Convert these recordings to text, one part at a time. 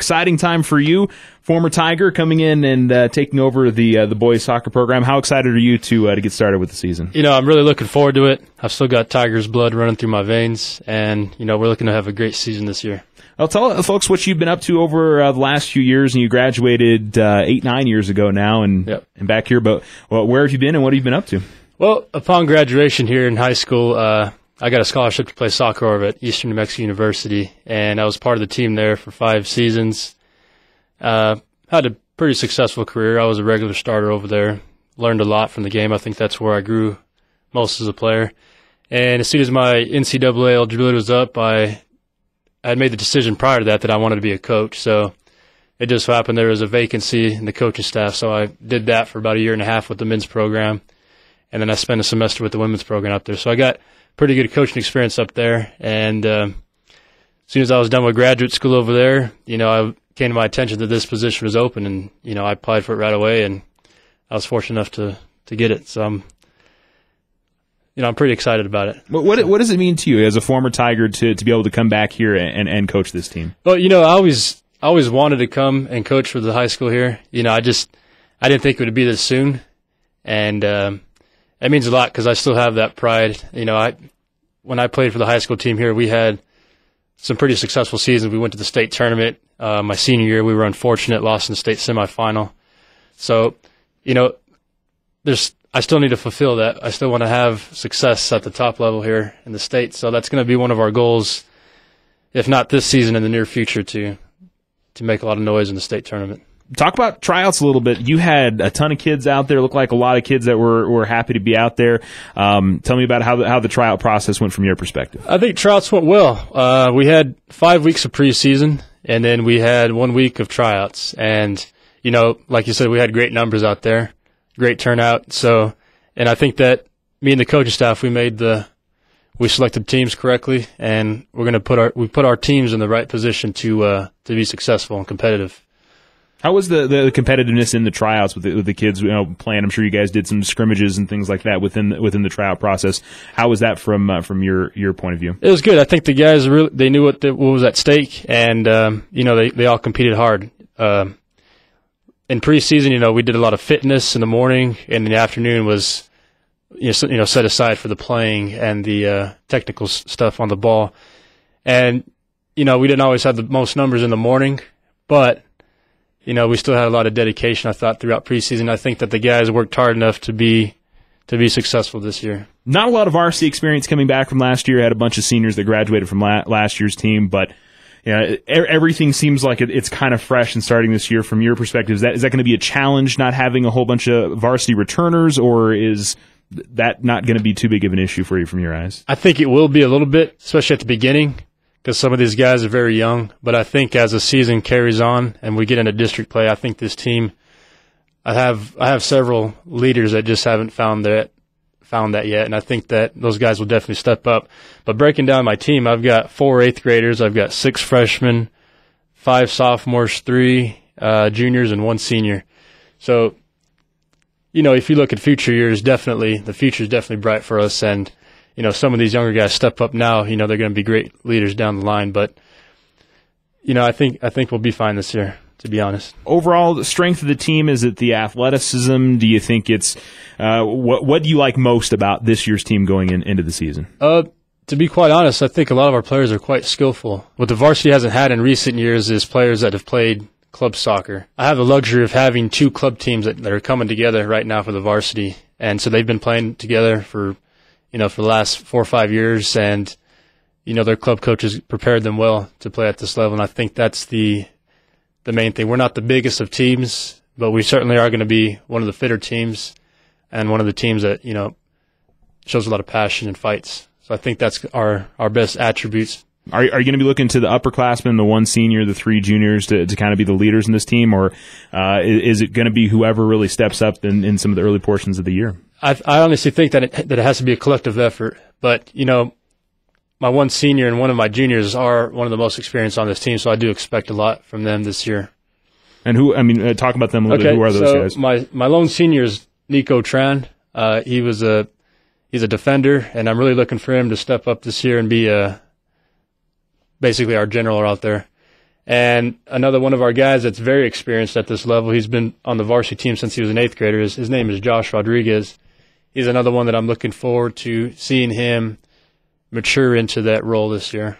exciting time for you, former Tiger, coming in and taking over the boys soccer program. How excited are you to get started with the season? I'm really looking forward to it. I've still got Tiger's blood running through my veins, and we're looking to have a great season this year. Well, tell folks what you've been up to over the last few years, and you graduated 8-9 years ago now, and back here. But where have you been, and what have you been up to? Well, upon graduation here in high school, I got a scholarship to play soccer over at Eastern New Mexico University, and I was part of the team there for 5 seasons. Had a pretty successful career. I was a regular starter over there. Learned a lot from the game. I think that's where I grew most as a player. And as soon as my NCAA eligibility was up, I had made the decision prior to that I wanted to be a coach. So it just so happened there was a vacancy in the coaching staff, so I did that for about a year and a half with the men's program, and then I spent a semester with the women's program up there. So I got pretty good coaching experience up there, and as soon as I was done with graduate school over there, I came to my attention that this position was open, and I applied for it right away, and I was fortunate enough to get it. So I'm pretty excited about it. What does it mean to you as a former Tiger to be able to come back here and coach this team? Well, I always wanted to come and coach for the high school here. I didn't think it would be this soon, and it means a lot because I still have that pride. When I played for the high school team here, we had some pretty successful seasons. We went to the state tournament. My senior year, we were unfortunate, lost in the state semifinal. So, I still need to fulfill that. I still want to have success at the top level here in the state. So that's going to be one of our goals, if not this season, in the near future, to make a lot of noise in the state tournament. Talk about tryouts a little bit. You had a ton of kids out there. Looked like a lot of kids that were happy to be out there. Tell me about how the tryout process went from your perspective. I think tryouts went well. We had 5 weeks of preseason, and then we had 1 week of tryouts. And, like you said, we had great numbers out there, great turnout. So, and I think that me and the coaching staff, we selected teams correctly, and we're going to put our teams in the right position to be successful and competitive. How was the competitiveness in the tryouts with the kids playing? I'm sure you guys did some scrimmages and things like that within the tryout process. How was that from your point of view? It was good. I think the guys they knew what was at stake, and they all competed hard. In preseason, we did a lot of fitness in the morning, and in the afternoon was set aside for the playing and the technical stuff on the ball. And we didn't always have the most numbers in the morning, but we still had a lot of dedication, I thought, throughout preseason. I think that the guys worked hard enough to be successful this year. Not a lot of varsity experience coming back from last year. Had a bunch of seniors that graduated from last year's team, but everything seems like it's kind of fresh and starting this year. From your perspective, is that going to be a challenge, not having a whole bunch of varsity returners, or is that not going to be too big of an issue for you from your eyes? I think it will be a little bit, especially at the beginning, because some of these guys are very young. But I think as the season carries on and we get into district play, I think this team, I have several leaders that just haven't found that yet, and I think that those guys will definitely step up. But breaking down my team, I've got 4 8th graders, I've got 6 freshmen, 5 sophomores, 3 juniors, and 1 senior. So, if you look at future years, the future is definitely bright for us, and some of these younger guys step up now. They're going to be great leaders down the line. But, I think we'll be fine this year, to be honest. Overall, the strength of the team, is it the athleticism? Do you think it's what do you like most about this year's team going into the season? To be quite honest, I think a lot of our players are quite skillful. What the varsity hasn't had in recent years is players that have played club soccer. I have the luxury of having 2 club teams that are coming together right now for the varsity. And so they've been playing together for the last 4 or 5 years, and, their club coaches prepared them well to play at this level. And I think that's the main thing. We're not the biggest of teams, but we certainly are going to be one of the fitter teams and one of the teams that, shows a lot of passion and fights. So I think that's our best attributes. Are you going to be looking to the upperclassmen, the 1 senior, the 3 juniors to kind of be the leaders in this team, or is it going to be whoever really steps up in some of the early portions of the year? I honestly think that it has to be a collective effort. But, my 1 senior and 1 of my juniors are one of the most experienced on this team, so I do expect a lot from them this year. And talk about them a little bit. Who are those guys? My lone senior is Nico Tran. He's a defender, and I'm really looking for him to step up this year and be basically our general out there. And another one of our guys that's very experienced at this level, he's been on the varsity team since he was an 8th grader. His name is Josh Rodriguez. He's another one that I'm looking forward to seeing him mature into that role this year.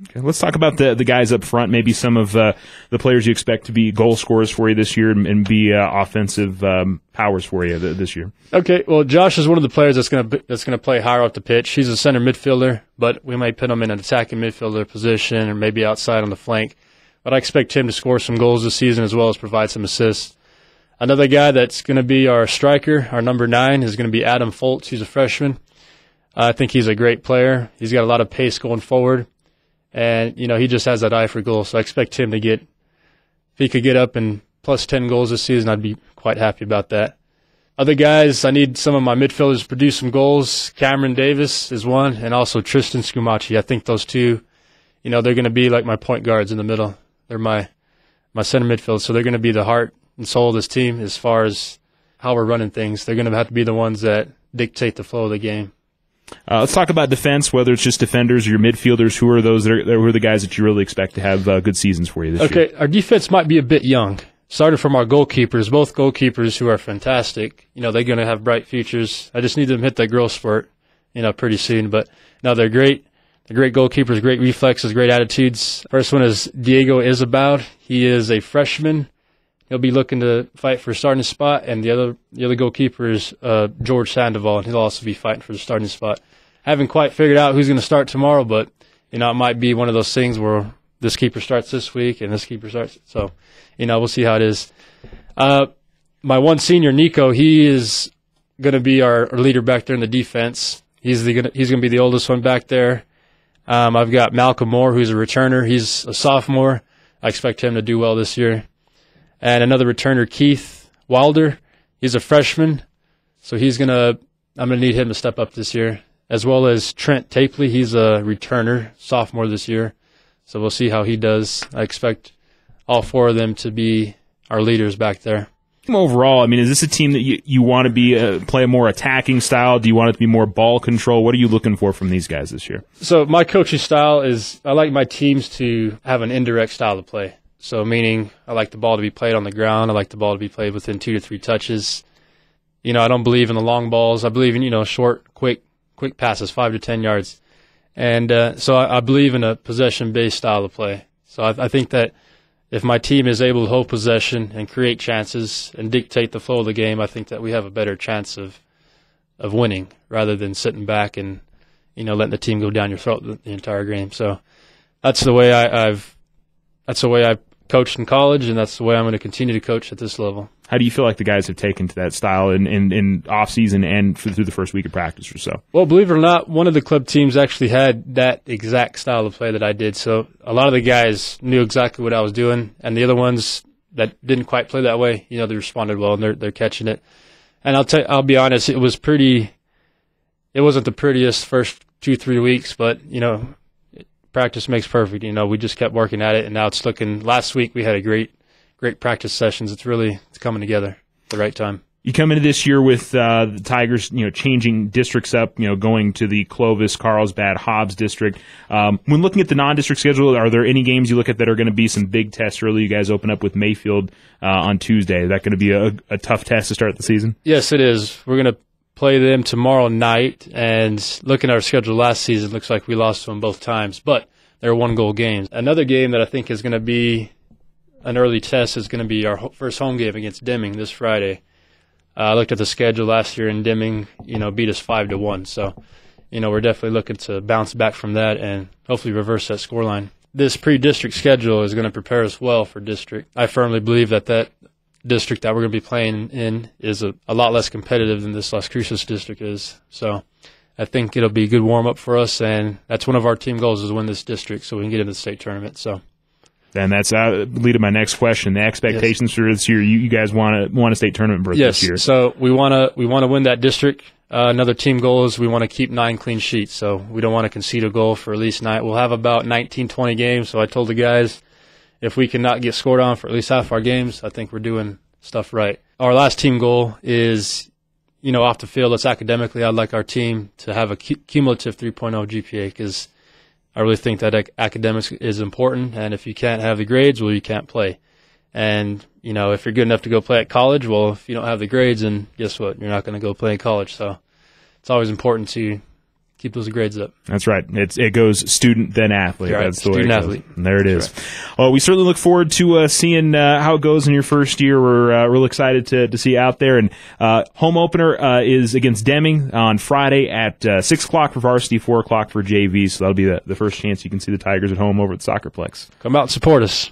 Okay, let's talk about the guys up front, maybe some of the players you expect to be goal scorers for you this year and be offensive powers for you this year. Okay, well, Josh is one of the players that's going to play higher up the pitch. He's a center midfielder, but we might put him in an attacking midfielder position or maybe outside on the flank. But I expect him to score some goals this season as well as provide some assists. Another guy that's going to be our striker, our number 9, is going to be Adam Foltz. He's a freshman. I think he's a great player. He's got a lot of pace going forward. And, he just has that eye for goals. So I expect him to if he could get up and plus 10 goals this season, I'd be quite happy about that. Other guys, I need some of my midfielders to produce some goals. Cameron Davis is one, and also Tristan Scumaci. I think those two, they're going to be like my point guards in the middle. They're my center midfield, so they're going to be the heart and soul of this team as far as how we're running things. They're going to have to be the ones that dictate the flow of the game. Let's talk about defense, whether it's just defenders or your midfielders. Who are the guys that you really expect to have good seasons for you this year? Okay, our defense might be a bit young. Starting from our goalkeepers, both goalkeepers who are fantastic. They're going to have bright futures. I just need them to hit that growth spurt, pretty soon. But no, they're great. They're great goalkeepers, great reflexes, great attitudes. First one is Diego Isabald. He is a freshman. He'll be looking to fight for a starting spot, and the other goalkeeper is George Sandoval, and he'll also be fighting for the starting spot. Haven't quite figured out who's going to start tomorrow, but it might be one of those things where this keeper starts this week and this keeper starts. So, we'll see how it is. My one senior, Nico, he is going to be our leader back there in the defense. He's going to be the oldest one back there. I've got Malcolm Moore, who's a returner. He's a sophomore. I expect him to do well this year. And another returner, Keith Wilder. He's a freshman, so I'm going to need him to step up this year, as well as Trent Tapley. He's a returner, sophomore this year, so we'll see how he does. I expect all 4 of them to be our leaders back there. Overall, is this a team that you want to be play a more attacking style? Do you want it to be more ball control? What are you looking for from these guys this year? So my coaching style is I like my teams to have an indirect style of play. So meaning I like the ball to be played on the ground. I like the ball to be played within 2 to 3 touches. I don't believe in the long balls. I believe in, short, quick passes, 5 to 10 yards. And so I believe in a possession-based style of play. So I think that if my team is able to hold possession and create chances and dictate the flow of the game, I think that we have a better chance of winning rather than sitting back and, letting the team go down your throat the entire game. So that's the way I coached in college, and that's the way I'm going to continue to coach at this level. How do you feel like the guys have taken to that style in off-season and through the first week of practice or so? Well, believe it or not, one of the club teams actually had that exact style of play that I did. So a lot of the guys knew exactly what I was doing, and the other ones that didn't quite play that way, they responded well, and they're catching it. And I'll be honest, it wasn't the prettiest first 2-3 weeks, but, practice makes perfect. We just kept working at it, and now it's looking. Last week we had a great practice sessions. It's coming together at the right time. You come into this year with the Tigers, changing districts up, going to the Clovis, Carlsbad, Hobbs district. When looking at the non-district schedule, are there any games you look at that are going to be some big tests early? You guys open up with Mayfield on Tuesday. Is that going to be a tough test to start the season? Yes, it is. We're going to play them tomorrow night, and looking at our schedule last season, looks like we lost to them both times, but they're 1-goal games. Another game that I think is going to be an early test is going to be our first home game against Deming this Friday. I looked at the schedule last year, and Deming, beat us 5-1. So, we're definitely looking to bounce back from that and hopefully reverse that scoreline. This pre-district schedule is going to prepare us well for district. I firmly believe that district that we're going to be playing in is a lot less competitive than this Las Cruces district is. So I think it'll be a good warm-up for us, and that's one of our team goals is to win this district so we can get into the state tournament. So. And that's lead to my next question. The expectations for this year, you guys want a state tournament berth this year. Yes, so we want to win that district. Another team goal is we want to keep 9 clean sheets, so we don't want to concede a goal for at least 9. We'll have about 19, 20 games, so I told the guys if we cannot get scored on for at least half our games, I think we're doing stuff right. Our last team goal is, off the field, academically, I'd like our team to have a cumulative 3.0 GPA because I really think that academics is important, and if you can't have the grades, well, you can't play. And, you know, if you're good enough to go play at college, well, if you don't have the grades, then guess what? You're not going to go play in college. So it's always important to keep those grades up. That's right. It goes student, then athlete. Right. That's the way it student goes. athlete. And there it is. Right. Well, we certainly look forward to seeing how it goes in your first year. We're real excited to see you out there. And home opener is against Deming on Friday at 6 o'clock for varsity, 4 o'clock for JV. So that'll be the first chance you can see the Tigers at home over at the Soccerplex. Come out and support us.